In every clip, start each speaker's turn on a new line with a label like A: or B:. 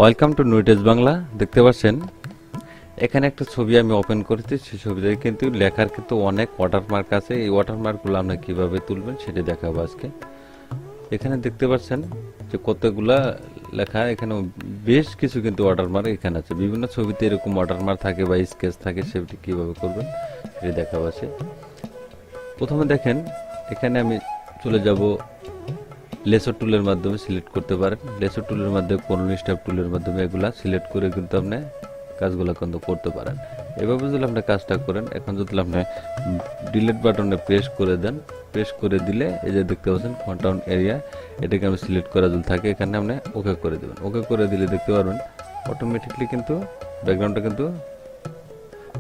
A: Welcome to নুইটেজ Bangla. দেখতে পাচ্ছেন এখানে একটা ছবি আমি ওপেন করেছি। সেই ছবিতে কিন্তু লেখার কিন্তু অনেক ওয়াটারমার্ক আছে। এই ওয়াটারমার্কগুলো আমরা কিভাবে তুলবেন সেটা দেখাবো আজকে। এখানে দেখতে পাচ্ছেন যে কতগুলা লেখা, এখানে বেশ কিছু কিন্তু ওয়াটারমার্ক এখানে আছে। বিভিন্ন ছবিতে এরকম ওয়াটারমার্ক থাকে বা স্কেচ থাকে, সেটি কিভাবে করবেন সেটি দেখাবো আছে। প্রথমে দেখেন এখানে আমি চলে যাব, লেসার টুলের মাধ্যমে সিলেক্ট করতে পারেন। লেসার টুলের মাধ্যমে কোন স্টেপ টুলের মাধ্যমে এগুলা সিলেক্ট করে কিন্তু আপনি কাজগুলো কিন্তু করতে পারেন। এভাবে যদি আপনি কাজটা করেন, এখন যদি আপনি ডিলিট বাটনে প্রেস করে দেন, প্রেস করে দিলে এই যে দেখতে পাচ্ছেন কন্টাউন এরিয়া, এটাকে আমি সিলেক্ট করা যদি থাকে এখানে আপনি ওকে করে দেবেন। ওকে করে দিলে দেখতে পারবেন অটোমেটিকলি কিন্তু ব্যাকগ্রাউন্ডটা কিন্তু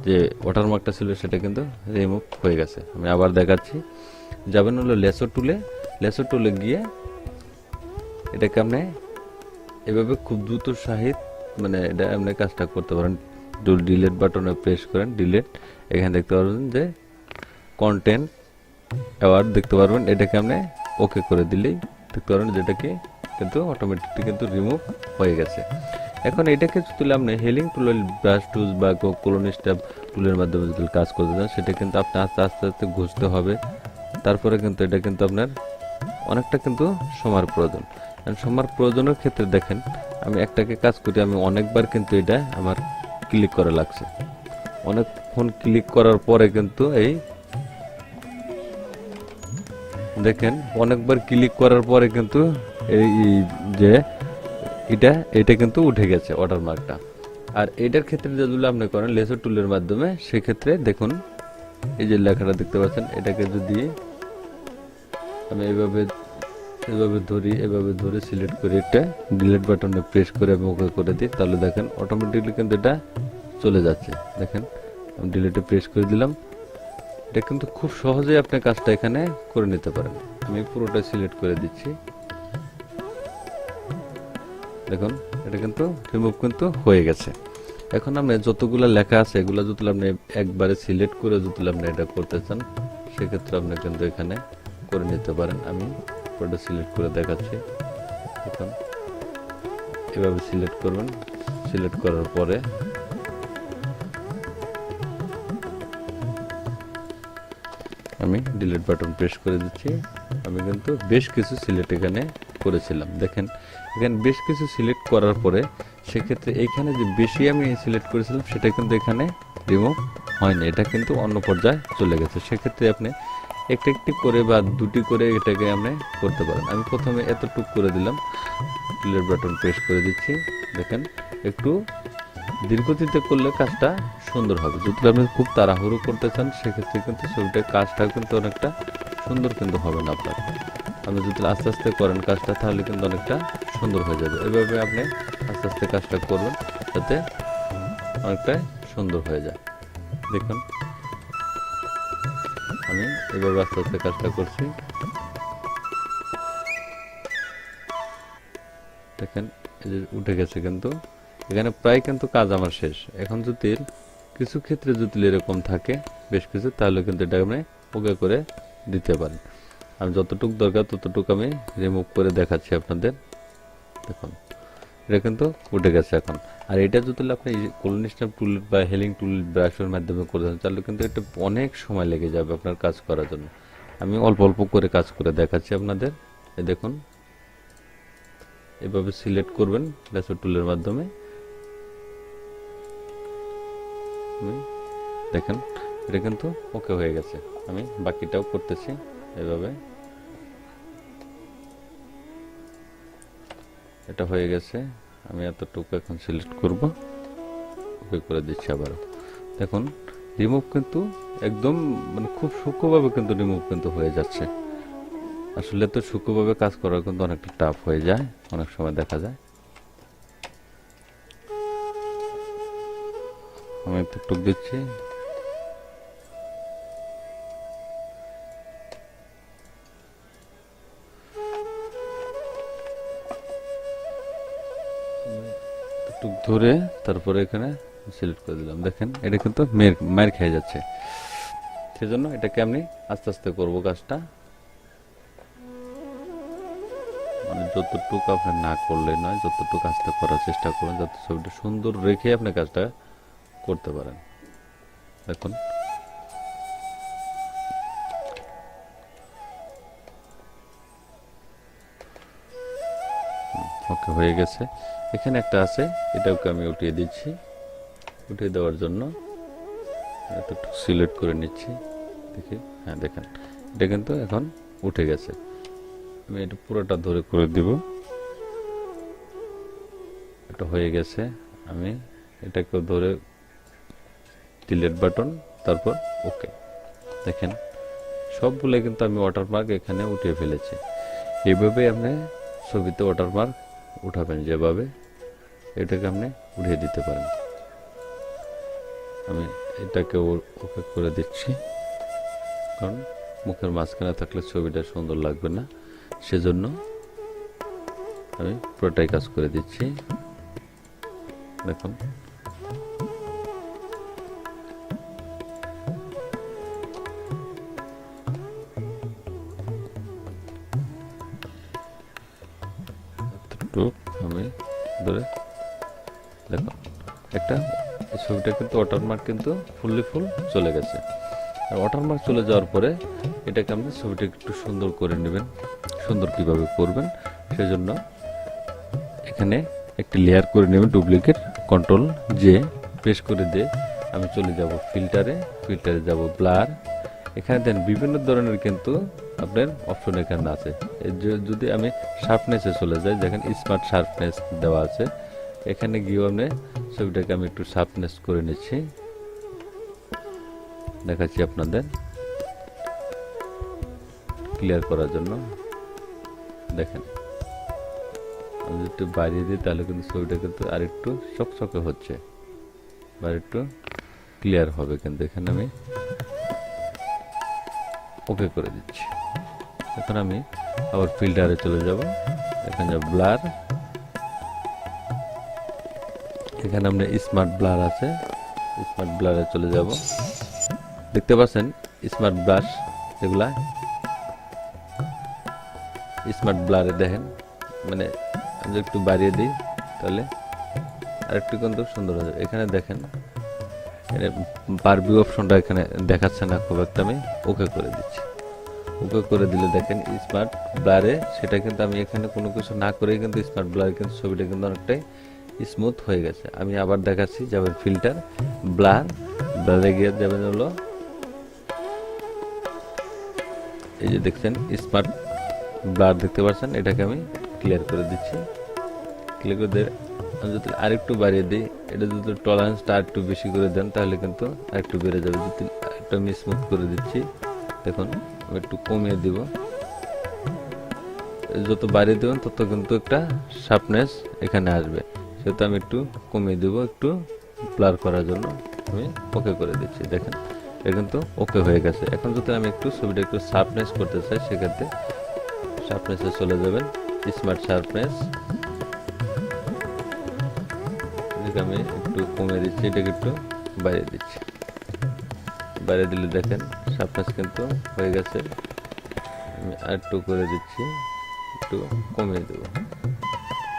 A: যে ওয়াটারমার্কটা ছিল সেটা কিন্তু রিমুভ হয়ে গেছে। আমি আবার দেখাচ্ছি, যাবেন হলো লেসার টুলে, লেসার টুলে গিয়ে এটাকে আপনি এভাবে খুব দ্রুত সাহিত এটা আপনি কাজটা করতে পারেন। ডিলিট বাটনে প্রেস করেন, ডিলিট, এখানে দেখতে পারবেন যে কন্টেন্ট অ্যাওয়ার্ড দেখতে পারবেন। এটাকে আপনি ওকে করে দিলেই দেখতে পারবেন যেটাকে কিন্তু অটোমেটিকলি কিন্তু রিমুভ হয়ে গেছে। এখন এটাকে যদি আপনি হেলিং টুল, ব্রাশ টুলস বা কোলন স্টেপ টুলের মাধ্যমে যদি কাজ করতে চান, সেটা কিন্তু আপনি আস্তে আস্তে আস্তে ঘষতে হবে। তারপরে কিন্তু এটা কিন্তু আপনার অনেকটা কিন্তু সময়ের প্রয়োজন। সময়ের প্রয়োজনের ক্ষেত্রে দেখেন আমি একটাকে কাজ করি, আমি অনেকবার কিন্তু এটা আমার ক্লিক করা লাগছে। অনেকক্ষণ ক্লিক করার পরে কিন্তু এই দেখেন অনেকবার ক্লিক করার পরে কিন্তু এই যে এটা কিন্তু উঠে গেছে ওয়াটারমার্কটা। আর এটার ক্ষেত্রে যদি আপনি করেন লেসার টুলের মাধ্যমে, সেক্ষেত্রে দেখুন এই যে লেখাটা দেখতে পাচ্ছেন, এটাকে যদি আমি এভাবে ধরে সিলেক্ট করে একটা ডিলিট বাটনে প্রেস করে আমি ওকে করে দিই, তাহলে দেখেন অটোমেটিকলি কিন্তু এটা চলে যাচ্ছে। দেখেন আমি ডিলিটে প্রেস করে দিলাম, এটা কিন্তু খুব সহজেই আপনি কাজটা এখানে করে নিতে পারেন। আমি পুরোটা সিলেক্ট করে দিচ্ছি, দেখুন এটা কিন্তু রিমুভ কিন্তু হয়ে গেছে। এখন আপনি যতগুলো লেখা আছে এগুলো যদি আপনি একবারে সিলেক্ট করে যদি আপনি এটা করতে চান, সেক্ষেত্রে আপনি কিন্তু এখানে করে নিতে পারেন। আমি পুরোটা সিলেক্ট করে দেখাচ্ছি। এখন এভাবে সিলেক্ট করবেন, সিলেক্ট করার পরে আমি ডিলিট বাটন প্রেস করে দিচ্ছি। আমি কিন্তু বেশ কিছু সিলেক্ট এখানে করেছিলাম। দেখেন এখানে বেশ কিছু সিলেক্ট করার পরে সেক্ষেত্রে এখানে যে বেশি আমি সিলেক্ট করেছিলাম সেটা কিন্তু এখানে রিমুভ হয়নি, এটা কিন্তু অন্য পর্যায়ে চলে গেছে। সেক্ষেত্রে আপনি একটি করে বা দুটি করে এটাকে আপনি করতে পারেন। আমি প্রথমে এতটুক করে দিলাম, ডিলিট বাটন প্রেস করে দিচ্ছি। দেখেন একটু ধীরগতিতে করলে কাজটা সুন্দর হবে। যদি আপনি খুব তাড়াহুড়ো করতে চান, সেক্ষেত্রে কিন্তু ছবিটার কাজটা কিন্তু অনেকটা সুন্দর কিন্তু হবে না আপনার। আপনি যদি আস্তে আস্তে করেন কাজটা, তাহলে কিন্তু অনেকটা সুন্দর হয়ে যাবে। এভাবে আপনি আস্তে আস্তে কাজটা করবেন যাতে অনেকটাই সুন্দর হয়ে যায়। দেখুন আমি এভাবে আস্তে আস্তে কাজটা করছি। দেখেন এই যে উঠে গেছে, কিন্তু এখানে প্রায় কিন্তু কাজ আমার শেষ। এখন যদি কিছু ক্ষেত্রে যদি এরকম থাকে বেশ কিছু, তাহলে কিন্তু এটা আমি ওকে করে দিতে পারেন। আমি যতটুকু দরকার ততটুকু আমি রিমুভ করে দেখাচ্ছি আপনাদের। দেখুন এটা কিন্তু উঠে গেছে এখন। আর এটা যদি আপনি কোলন স্টেপ টুল বা হেলিং টুল ব্রাশের মাধ্যমে করে দেন, তাহলে কিন্তু এটা অনেক সময় লেগে যাবে আপনার কাজ করার জন্য। আমি অল্প অল্প করে কাজ করে দেখাচ্ছি আপনাদের। এই দেখুন এভাবে সিলেক্ট করবেন লেসার টুলের মাধ্যমে। দেখেন এটা কিন্তু ওকে হয়ে গেছে। আমি বাকিটাও করতেছি এভাবে। এটা হয়ে গেছে, আমি এতটুকু এখন সিলেক্ট করব, ওকে করে দিচ্ছি আবারও। দেখুন রিমুভ কিন্তু একদম খুব সূক্ষ্মভাবে কিন্তু রিমুভ কিন্তু হয়ে যাচ্ছে। আসলে তো সূক্ষ্মভাবে কাজ করা কিন্তু অনেকটা টাফ হয়ে যায়, অনেক সময় দেখা যায়। আমি একটু দিচ্ছি, ধরে তারপরে এখানে সিলেক্ট করে দিলাম। দেখেন এটা কিন্তু মার খেয়ে যাচ্ছে, সেজন্য এটাকে আমি আস্তে আস্তে করব কাজটা। মানে যতটুকু আপনি না করলে নয়, যতটুকু কাজটা করার চেষ্টা করুন, যাতে ছবিটা সুন্দর রেখে আপনি কাজটা করতে পারেন। দেখুন ওকে হয়ে গেছে। এখানে একটা আছে, এটাকে আমি উঠিয়ে দিচ্ছি। উঠিয়ে দেওয়ার জন্য একটু সিলেক্ট করে নিচ্ছি, দেখি। হ্যাঁ দেখেন, এটা কিন্তু এখন উঠে গেছে। আমি এটা পুরোটা ধরে করে দিব, এটা হয়ে গেছে। আমি এটাকে ধরে ডিলিট বাটন, তারপর ওকে। দেখেন সবগুলো কিন্তু আমি ওয়াটারমার্ক এখানে উঠিয়ে ফেলেছি। এইভাবে আপনি ছবিতে ওয়াটারমার্ক উঠাবেন, যেভাবে এটাকে আপনি উঠিয়ে দিতে পারেন। আমি এটাকে ওকে করে দিচ্ছি, কারণ মুখের মাঝখানে থাকলে ছবিটা সুন্দর লাগবে না, সেজন্য আমি পুরোটাই কাজ করে দিচ্ছি। দেখুন আমি ধরে দেখুন একটা ছবিটা কিন্তু ওয়াটারমার্ক কিন্তু ফুললি ফুল চলে গেছে। আর ওয়াটারমার্ক চলে যাওয়ার পরে এটাকে আপনি ছবিটা একটু সুন্দর করে নেবেন। সুন্দর কিভাবে করবেন, সেজন্য এখানে একটি লেয়ার করে নেবেন, ডুপ্লিকেট, কন্ট্রোল জে প্রেস করে দিয়ে আমি চলে যাব ফিল্টারে। ফিল্টারে যাব ব্লার। এখানে দেন বিভিন্ন ধরনের কিন্তু আপনার অপশন এখানে আছে। যদি আমি শার্পনেসে চলে যাই, দেখেন স্মার্ট শার্পনেস দেওয়া আছে। এখানে গিয়ে আপনি ছবিটাকে আমি একটু শার্পনেস করে নিচ্ছি, দেখাচ্ছি আপনাদের ক্লিয়ার করার জন্য। দেখেন আমি যদি একটু বাড়িয়ে দিই, তাহলে কিন্তু ছবিটা কিন্তু আর একটু চকচকে হচ্ছে, বা একটু ক্লিয়ার হবে। কিন্তু এখানে আমি ওকে করে দিচ্ছি। এখন আমি আবার ফিল্টারে চলে যাব। এখানে যাব ব্লার, এখানে আমরা স্মার্ট ব্লার আছে, স্মার্ট ব্লারে চলে যাব। দেখতে পাচ্ছেন স্মার্ট ব্রাশ, যেগুলা স্মার্ট ব্লারে দেখেন, মানে আমি একটু বাড়িয়ে দিই তাহলে আরেকটু কিন্তু সুন্দর হবে। এখানে দেখেন বারবি অপশনটা এখানে দেখাচ্ছে না খুব একটা, আমি ওকে করে দিচ্ছি। ওকে করে দিলে দেখেন স্মার্ট ব্লারে সেটা কিন্তু আমি এখানে কোনো কিছু না করেই কিন্তু স্মার্ট ব্লারে কিন্তু ছবিটা কিন্তু অনেকটাই স্মুথ হয়ে গেছে। আমি আবার দেখাচ্ছি, যাবেন ফিল্টার, ব্লার, ব্লারে গিয়ে যাবেন হলো এই যে দেখছেন স্মার্ট ব্লার দেখতে পাচ্ছেন, এটাকে আমি ক্লিয়ার করে দিচ্ছি। ক্লিয়ার করে দিয়ে আমি যদি আরেকটু বাড়িয়ে দিই, এটা যদি টলারেন্সটা আরেকটু বেশি করে দেন তাহলে কিন্তু আরেকটু বেড়ে যাবে। যদি একটু আমি স্মুথ করে দিচ্ছি, দেখুন আমি একটু কমিয়ে দিব। যত বাড়িয়ে দেবেন তত কিন্তু একটা শার্পনেস এখানে আসবে, সেহেতু আমি একটু কমিয়ে দেব, একটু ব্লার করার জন্য আমি ওকে করে দিচ্ছি। দেখেন এটা কিন্তু ওকে হয়ে গেছে। এখন যদি আমি একটু ছবিটা একটু শার্পনেস করতে চাই, সেক্ষেত্রে শার্পনেসে চলে যাবেন, স্মার্ট শার্পনেস, এটাকে আমি একটু কমিয়ে দিচ্ছি, এটাকে একটু বাড়িয়ে দিচ্ছি। বাড়িয়ে দিলে দেখেন শার্পনেস কিন্তু হয়ে গেছে। আমি আর একটু করে দিচ্ছি, একটু কমিয়ে দেবো,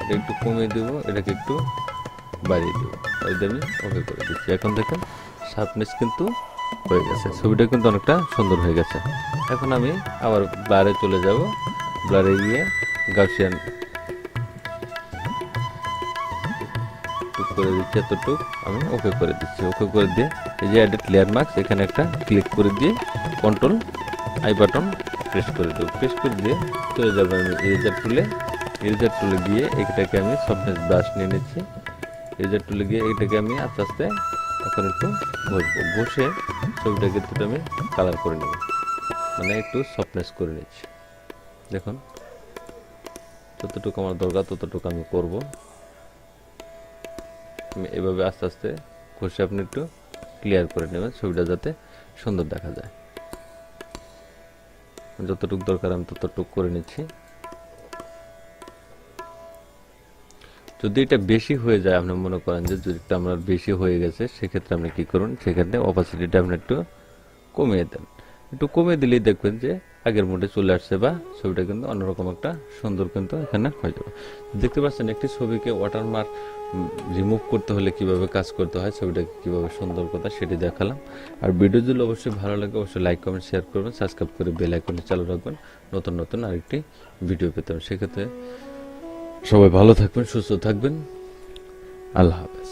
A: এটা একটু কমিয়ে দেবো, এটাকে একটু বাড়িয়ে দেবো, বাড়িয়ে আমি ওকে করে দিচ্ছি। এখন দেখেন শার্পনেস কিন্তু হয়ে গেছে, ছবিটা কিন্তু অনেকটা সুন্দর হয়ে গেছে। এখন আমি আবার ব্লারে চলে যাব। ব্লারে গিয়ে গাউসিয়ান করে দিচ্ছি, এতটুকু আমি ওকে করে দিচ্ছি। ওকে করে দিয়ে এই যে এডিট লেয়ার মার্কস, এখানে একটা ক্লিক করে দিয়ে কন্ট্রোল আই বাটন প্রেস করে দেবো। প্রেস করে দিয়ে চলে যাবো আমি ইরেজার টুলে। ইরেজার টুলে গিয়ে এটাকে আমি সফটনেস ব্রাশ নিয়ে নিচ্ছি। ইরেজার টুলে গিয়ে এটাকে আমি আস্তে আস্তে এখন একটু ঘষবো, ঘষে ছবিটাকে একটু আমি কালার করে নেব, মানে একটু সফটনেস করে নিচ্ছি। দেখুন যতটুকু আমার দরকার ততটুকু আমি করব। আমি এভাবে আস্তে আস্তে ঘষে আপনি একটু ক্লিয়ার করে নেবেন, ছবিটা যাতে সুন্দর দেখা যায়। যতটুকু দরকার আমি ততটুকু করে নিচ্ছি। যদি এটা বেশি হয়ে যায়, আপনি মনে করেন যে যদি এটা আমার বেশি হয়ে গেছে, সেক্ষেত্রে আপনি কি করুন, সেক্ষেত্রে অপাসিটিটা আপনি একটু কমিয়ে দেন। একটু কমে দিলেই দেখবেন যে আগের মোডে চলে আসছে বা ছবিটা কিন্তু অন্যরকম একটা সুন্দর কিন্তু এখানে হয়ে যাবে। দেখতে পাচ্ছেন একটি ছবিকে ওয়াটারমার্ক রিমুভ করতে হলে কিভাবে কাজ করতে হয়, ছবিটাকে কিভাবে সুন্দর করতে হয় সেটি দেখালাম। আর ভিডিও যদি অবশ্যই ভালো লাগে অবশ্যই লাইক কমেন্ট শেয়ার করবেন, সাবস্ক্রাইব করে বেল আইকনটি চালু রাখবেন নতুন নতুন আরেকটি ভিডিও পেতে হবে। সেক্ষেত্রে সবাই ভালো থাকবেন, সুস্থ থাকবেন। আল্লাহ হাফেজ।